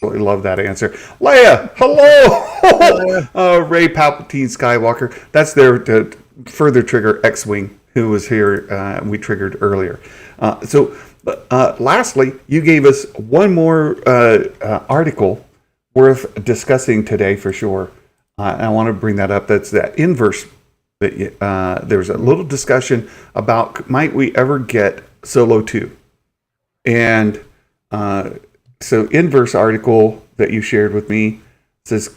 absolutely love that answer. Leia, hello! Ray Palpatine Skywalker. That's there to further trigger X-Wing, who was here, we triggered earlier. Lastly, you gave us one more article worth discussing today for sure. I want to bring that up. That's that inverse. There's a little discussion about might we ever get Solo2? And so inverse article that you shared with me says,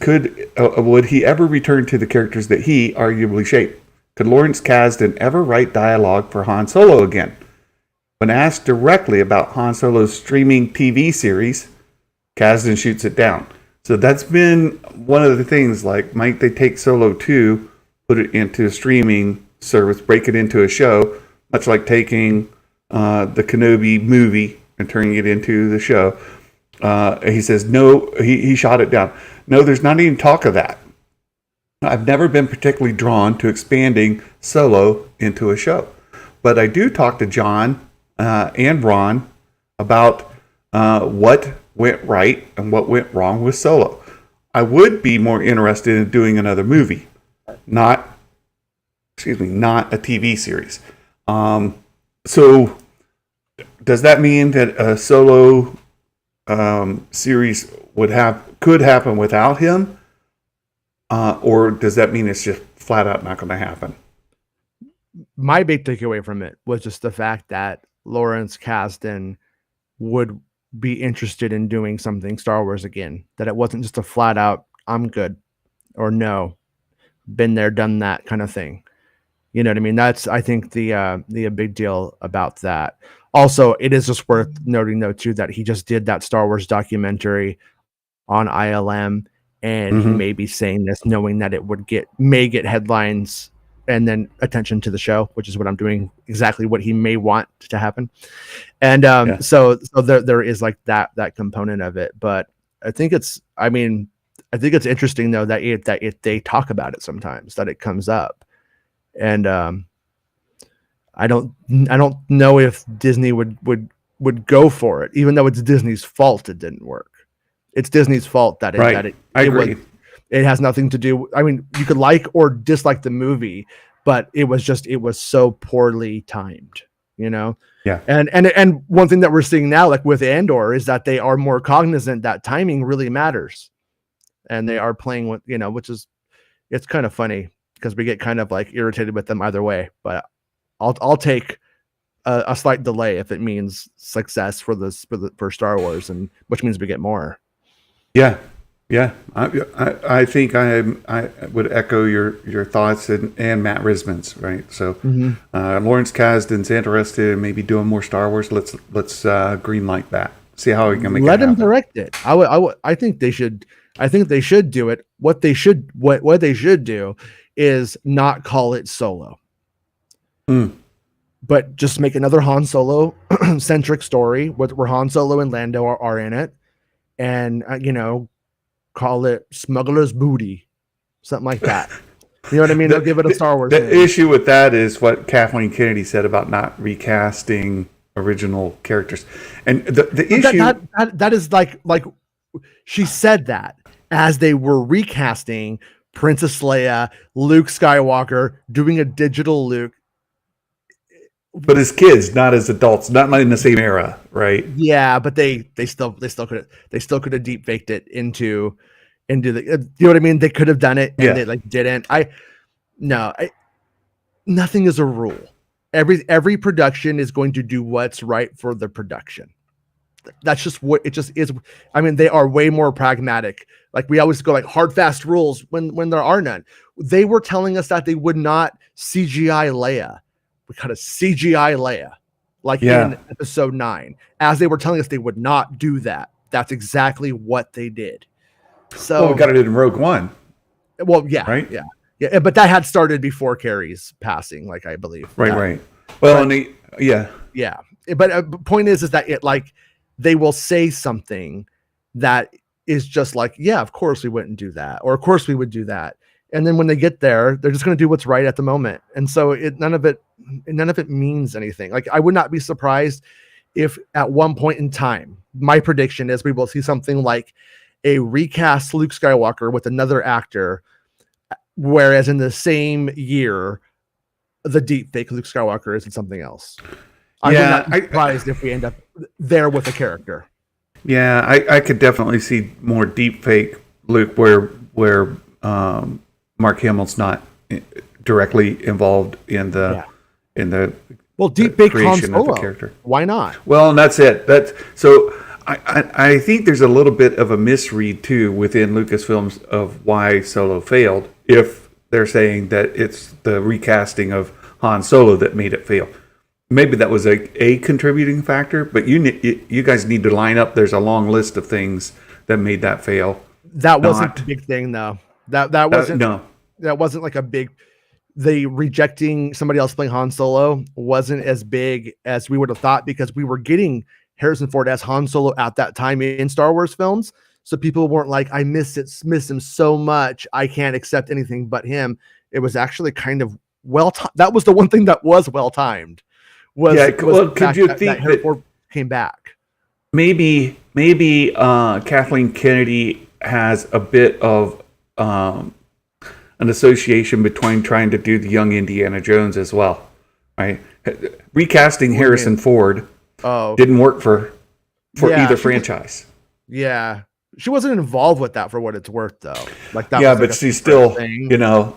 would he ever return to the characters that he arguably shaped? Could Lawrence Kasdan ever write dialogue for Han Solo again? When asked directly about Han Solo's streaming TV series, Kasdan shoots it down. So that's been one of the things, like, might they take Solo 2, put it into a streaming service, break it into a show, much like taking the Kenobi movie and turning it into the show. He says, no, he shot it down. No, there's not even talk of that. I've never been particularly drawn to expanding Solo into a show. But I do talk to John and Ron about what went right and what went wrong with Solo. I would be more interested in doing another movie, not a TV series. So does that mean that a Solo series could happen without him? Or does that mean it's just flat out not going to happen? My big takeaway from it was just the fact that Lawrence Kasdan would be interested in doing something Star Wars again. That it wasn't just a flat out, I'm good, or no, been there, done that kind of thing. You know what I mean? That's, I think, the big deal about that. Also, it is just worth noting, though, too, that he just did that Star Wars documentary on ILM, and he may be saying this knowing that it may get headlines and then attention to the show, which is what I'm doing, exactly what he may want to happen. And so there is like that component of it. But I think it's interesting, though, that if they talk about it sometimes, that it comes up. And I don't know if Disney would go for it, even though it's Disney's fault it didn't work. It's Disney's fault that I agree. It has nothing to do. I mean, you could like or dislike the movie, but it was so poorly timed, you know? Yeah. And one thing that we're seeing now, like with Andor, is that they are more cognizant that timing really matters. And they are playing with, it's kind of funny because we get kind of like irritated with them either way, but I'll take a slight delay if it means success for Star Wars, and which means we get more. Yeah. I think I would echo your thoughts and Matt Risman's, right? So Lawrence Kasdan's interested in maybe doing more Star Wars. Let's green light that. See how we can make it happen. Let him direct it. I think they should. I think they should do it. What they should do is not call it Solo, but just make another Han Solo centric story where Han Solo and Lando are in it, and call it Smuggler's Booty, something like that. You know what I mean? They'll give it a Star Wars. The issue with that is what Kathleen Kennedy said about not recasting original characters, and the issue that is like she said that as they were recasting Princess Leia, Luke Skywalker, doing a digital Luke. But as kids, not as adults, not in the same era, right? Yeah, but they still could have deep faked it into the, you know what I mean? They could have done it, and they didn't. Nothing is a rule. Every production is going to do what's right for the production. That's just what it just is. I mean, they are way more pragmatic. Like, we always go like hard, fast rules when there are none. They were telling us that they would not CGI Leia. We got a CGI Leia, in episode 9, as they were telling us they would not do that. That's exactly what they did. So we got it in Rogue One. Well, yeah, right, yeah, but that had started before Carrie's passing, I believe. Right. Well, yeah. But point is that it they will say something that is just like, yeah, of course we wouldn't do that, or of course we would do that. And then when they get there, they're just going to do what's right at the moment. And so none of it means anything. Like, I would not be surprised if at one point in time, my prediction is we will see something like a recast Luke Skywalker with another actor, whereas in the same year, the deep fake Luke Skywalker is in something else. I would not be surprised if we end up there with a character. Yeah, I could definitely see more deep fake Luke where Mark Hamill's not directly involved in the deep fake Han creation Solo. of the character. Why not? Well, and that's it. I think there's a little bit of a misread too within Lucasfilms of why Solo failed. If they're saying that it's the recasting of Han Solo that made it fail. Maybe that was a contributing factor, but you guys need to line up. There's a long list of things that made that fail. That wasn't a big thing, though. That wasn't no. That wasn't like a big. The rejecting somebody else playing Han Solo wasn't as big as we would have thought, because we were getting Harrison Ford as Han Solo at that time in Star Wars films. So people weren't like, I miss him so much, I can't accept anything but him. It was actually kind of that was the one thing that was well timed. Could you think that Ford came back? Maybe Kathleen Kennedy has a bit of an association between trying to do the young Indiana Jones as well, right? Recasting Harrison Ford didn't work for either franchise. She wasn't involved with that for what it's worth, though. Like that. Yeah, but she's still,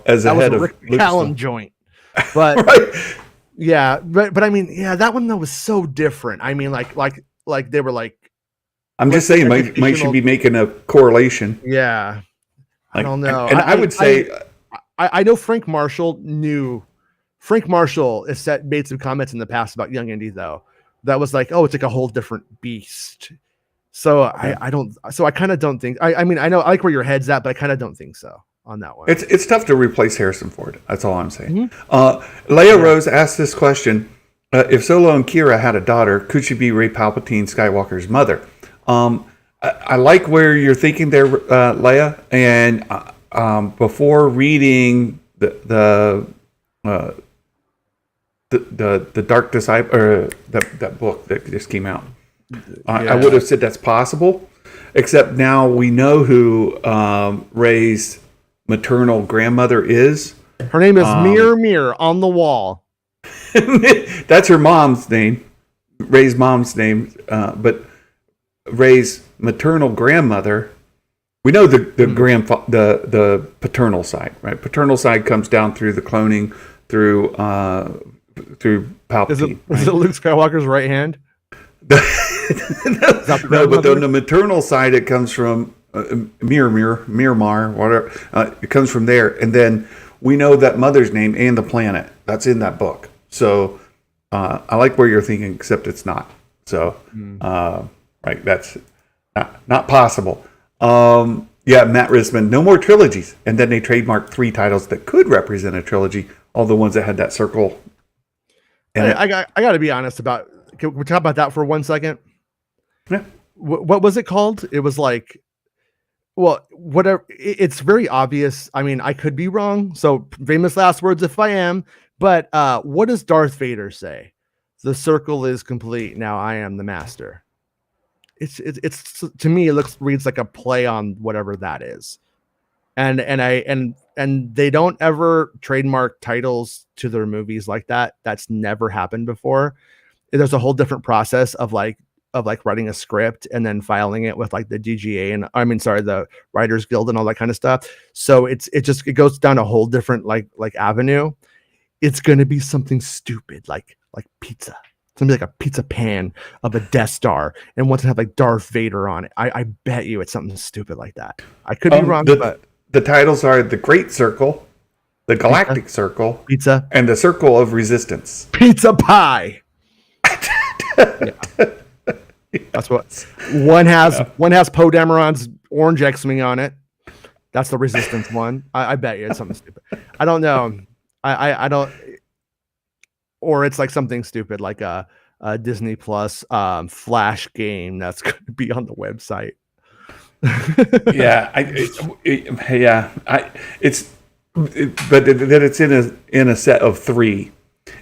as a head of Rick Callum joint. But right. Yeah, but I mean, that one though was so different. I mean, like they were like. I'm just saying, might should be making a correlation. Yeah, I don't know. And I would say, I know Frank Marshall knew. Frank Marshall has made some comments in the past about Young Indy, though. That was like, oh, it's like a whole different beast. So I don't. So I kind of don't think. I mean, I know I like where your head's at, but I kind of don't think so on that one. It's tough to replace Harrison Ford. That's all I'm saying. Mm-hmm. Leia Rose asked this question: if Solo and Kira had a daughter, could she be Rey Palpatine, Skywalker's mother? I like where you're thinking there, Leia. And before reading the Dark Disciple, or that book that just came out, I would have said that's possible. Except now we know who Rey's maternal grandmother is. Her name is Mirror on the wall. That's her mom's name, Rey's mom's name. But Rey's maternal grandmother, we know the paternal side, right? Paternal side comes down through the cloning, through Palpatine. Is it Luke Skywalker's right hand? No, but on the maternal side, it comes from Miramar, whatever. It comes from there, and then we know that mother's name and the planet. That's in that book. So I like where you're thinking, except it's not. So right, that's not possible. Matt Risman, no more trilogies, and then they trademarked 3 titles that could represent a trilogy. All the ones that had that circle. I got to be honest about. Can we talk about that for 1 second? Yeah. What was it called? It was like, well, whatever. It's very obvious. I mean, I could be wrong. So famous last words if I am. But what does Darth Vader say? The circle is complete. Now I am the master. It's to me, it reads like a play on whatever that is. And they don't ever trademark titles to their movies like that. That's never happened before. There's a whole different process of writing a script and then filing it with like the DGA and the Writers Guild and all that kind of stuff. So it goes down a whole different like avenue. It's going to be something stupid like pizza. It's going to be like a pizza pan of a Death Star and wants to have like Darth Vader on it. I bet you it's something stupid like that. I could be wrong, but the titles are The Great Circle, The Galactic Circle, Pizza, and The Circle of Resistance. Pizza pie. Yeah. That's what one has Poe Dameron's orange X-Wing on it. That's the Resistance one. I bet you it's something stupid. I don't know. I don't, or it's like something stupid like a Disney Plus Flash game that's going to be on the website. But then it's in a set of 3,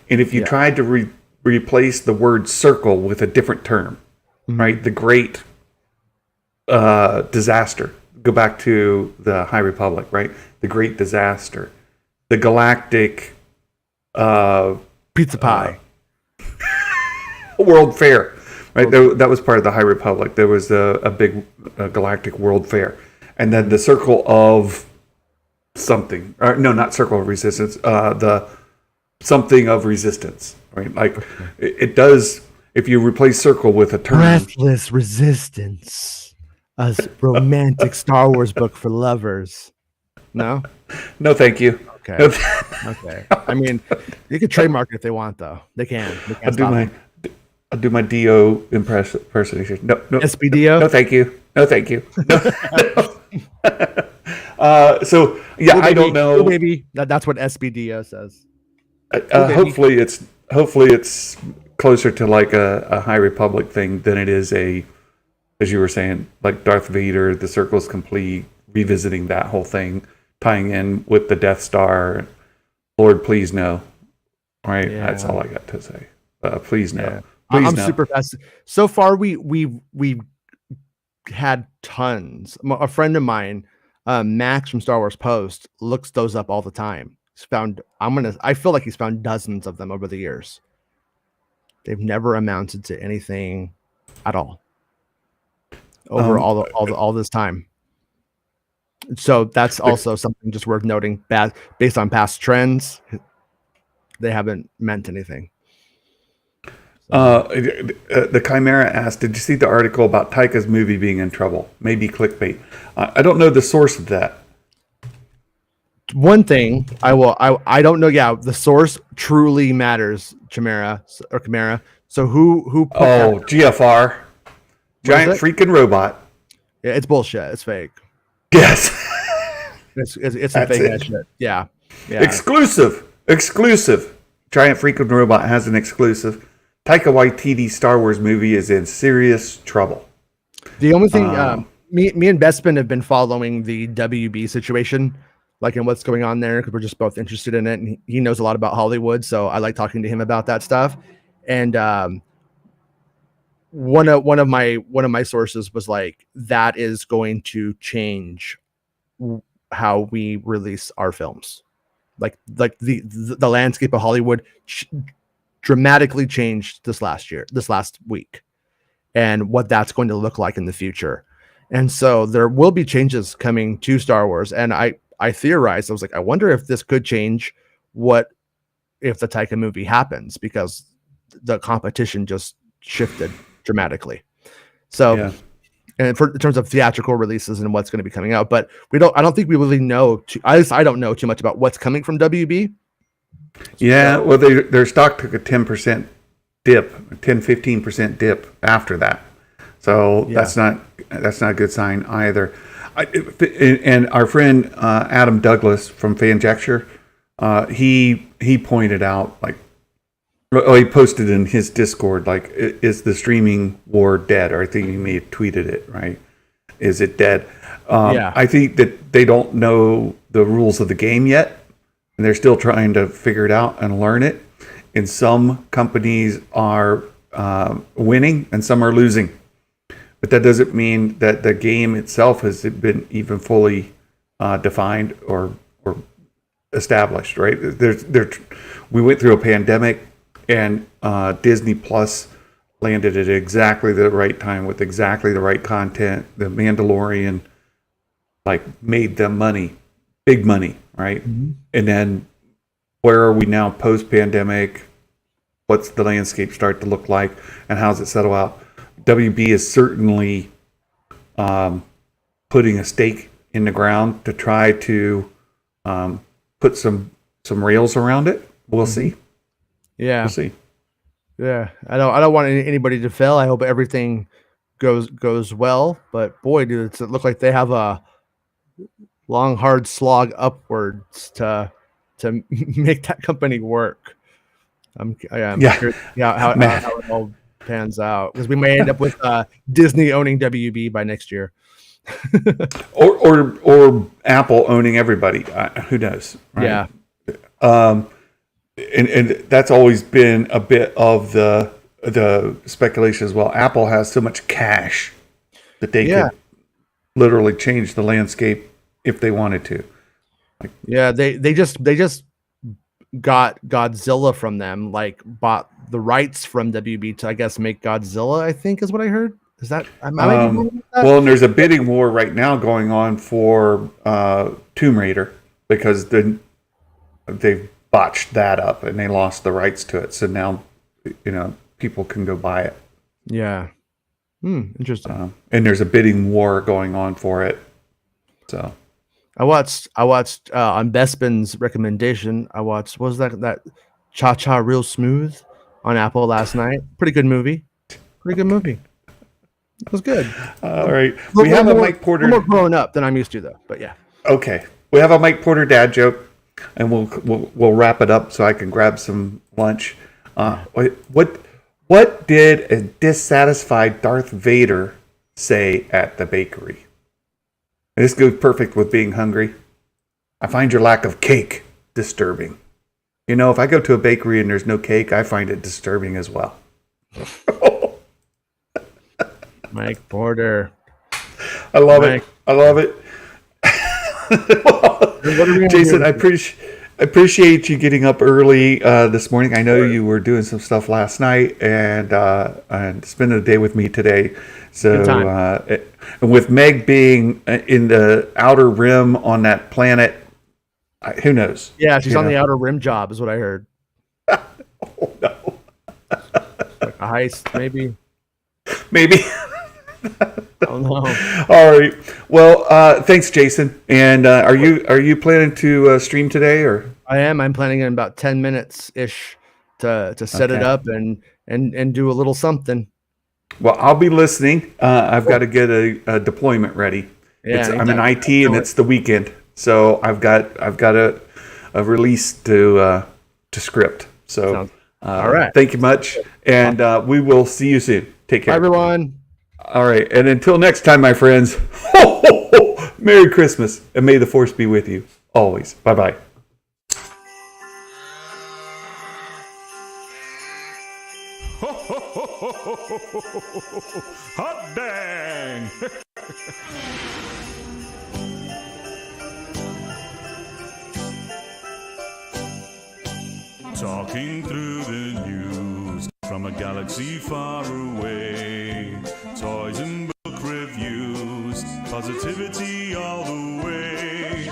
and if you tried to replace the word circle with a different term, right? The Great Disaster. Go back to the High Republic, right? The Great Disaster. The Galactic Pizza pie. World Fair, right? That was part of the High Republic. There was a big galactic World Fair. And then the Circle of something. No, not Circle of Resistance. The something of resistance, right? Like it does, if you replace circle with a term. Breathless Resistance. A romantic Star Wars book for lovers. No? No, thank you. Okay. No, Okay. I mean, you could trademark it if they want, though. They can. I'll do my Do impersonation. No, SBDO? no, thank you. No, thank you. No. So yeah, Cool, I don't know. Cool, baby. That's what SBDO says. Hopefully it's closer to like a High Republic thing than it is as you were saying, like Darth Vader, the Circle's complete, revisiting that whole thing, tying in with the Death Star. Lord, please no. Right? Yeah. That's all I got to say. Please no. Yeah. Please I'm no. super fast. So far, we had tons. A friend of mine, Max from Star Wars Post, looks those up all the time. He's found. I feel like he's found dozens of them over the years. They've never amounted to anything at all over all this time. So that's also something just worth noting. Based on past trends, they haven't meant anything. The Chimera asked, did you see the article about Taika's movie being in trouble? Maybe clickbait. I don't know the source of that. One thing I don't know. Yeah, the source truly matters, Chimera. So who put GFR. Giant freaking robot. Yeah, it's bullshit. It's fake. Yes. It's some fake ass shit. Yeah. Exclusive. Giant freaking robot has an exclusive. Taika Waititi's Star Wars movie is in serious trouble. The only thing, me and Bespin have been following the WB situation, like and what's going on there, because we're just both interested in it, and he knows a lot about Hollywood, so I like talking to him about that stuff. And one of my sources was like, that is going to change how we release our films, like the landscape of Hollywood dramatically changed this last week, and what that's going to look like in the future. And so there will be changes coming to Star Wars. And I theorized, I was like, I wonder if this could change what if the Taika movie happens, because the competition just shifted dramatically. So, yeah. And in terms of theatrical releases and what's going to be coming out, but I don't think we really know. I don't know too much about what's coming from WB. Yeah, well, their stock took a 10% dip, 10-15% dip after that. So yeah. that's not a good sign either. And our friend Adam Douglas from Fanjecture, he pointed out, like, he posted in his Discord, like, is the streaming war dead? Or I think he may have tweeted it, right? Is it dead? Yeah. I think that they don't know the rules of the game yet, and they're still trying to figure it out and learn it. And some companies are winning and some are losing. But that doesn't mean that the game itself has been even fully defined or established, right? We went through a pandemic, and Disney Plus landed at exactly the right time with exactly the right content. The Mandalorian, like, made them money, big money, right? Mm-hmm. And then where are we now post-pandemic? What's the landscape start to look like, and how's it settle out? WB is certainly putting a stake in the ground to try to put some rails around it. We'll see. Yeah, we'll see. Yeah, I don't want anybody to fail. I hope everything goes well. But boy, dude, it look like they have a long, hard slog upwards to make that company work. I'm curious how it all pans out, because we may end up with Disney owning WB by next year, or Apple owning everybody. Who knows? Right? Yeah. and that's always been a bit of the speculation as well. Apple has so much cash that they Yeah. could literally change the landscape if they wanted to. Yeah, they just got Godzilla from them, like bought the rights from WB to, I guess, make Godzilla, I think is what I heard. Is that I might be wrong with that? Well, and there's a bidding war right now going on for Tomb Raider because they've botched that up and they lost the rights to it. So now, people can go buy it. Yeah. Interesting. And there's a bidding war going on for it. So I watched on Bespin's recommendation. What was that Cha Cha Real Smooth on Apple last night? Pretty good movie. It was good. all right, we have a Mike Porter. More grown up than I'm used to, though. But yeah. Okay, we have a Mike Porter dad joke, and we'll wrap it up so I can grab some lunch. What did a dissatisfied Darth Vader say at the bakery? And this goes perfect with being hungry. I find your lack of cake disturbing. If I go to a bakery and there's no cake, I find it disturbing as well. Mike Porter. I love it. Jason, I appreciate you getting up early this morning. I know you were doing some stuff last night and spending the day with me today. So, and with Meg being in the outer rim on that planet, who knows? Yeah, she's on the outer rim job, is what I heard. Oh no! Like a heist, maybe. Oh no! All right. Well, thanks, Jason. And are you planning to stream today, or? I am. I'm planning in about 10 minutes ish to set it up and do a little something. Well, I'll be listening. I've got to get a deployment ready. Yeah, I'm in IT, and it's the weekend, so I've got a release to script. So, all right. Thank you much, and we will see you soon. Take care, bye, everyone. All right, and until next time, my friends. Merry Christmas, and may the force be with you always. Bye bye. Hot dang! Talking through the news from a galaxy far away. Toys and book reviews, positivity all the way.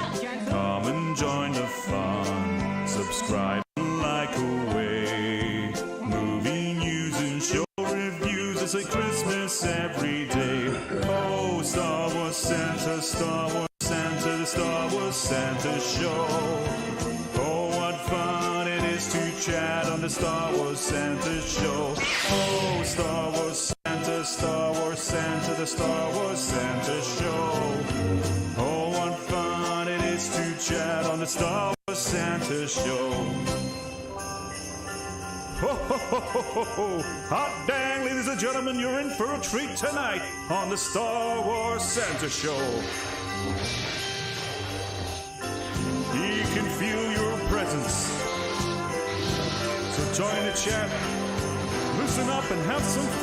Come and join the fun. Subscribe and like away. Movie news and show reviews. It's like Christmas every day. Oh, Star Wars Santa, Star Wars Santa, the Star Wars Santa show. Oh, what fun it is to chat on the Star Wars Santa show. Oh, Star Wars Santa, Star Wars Santa, the Star Wars Santa show. Oh, what fun it is to chat on the Star Wars Santa show. Ho, ho, ho, ho, ho, ho. Hot dang, ladies and gentlemen, you're in for a treat tonight on the Star Wars Santa show. He can feel your presence. So join the chat, loosen up and have some fun.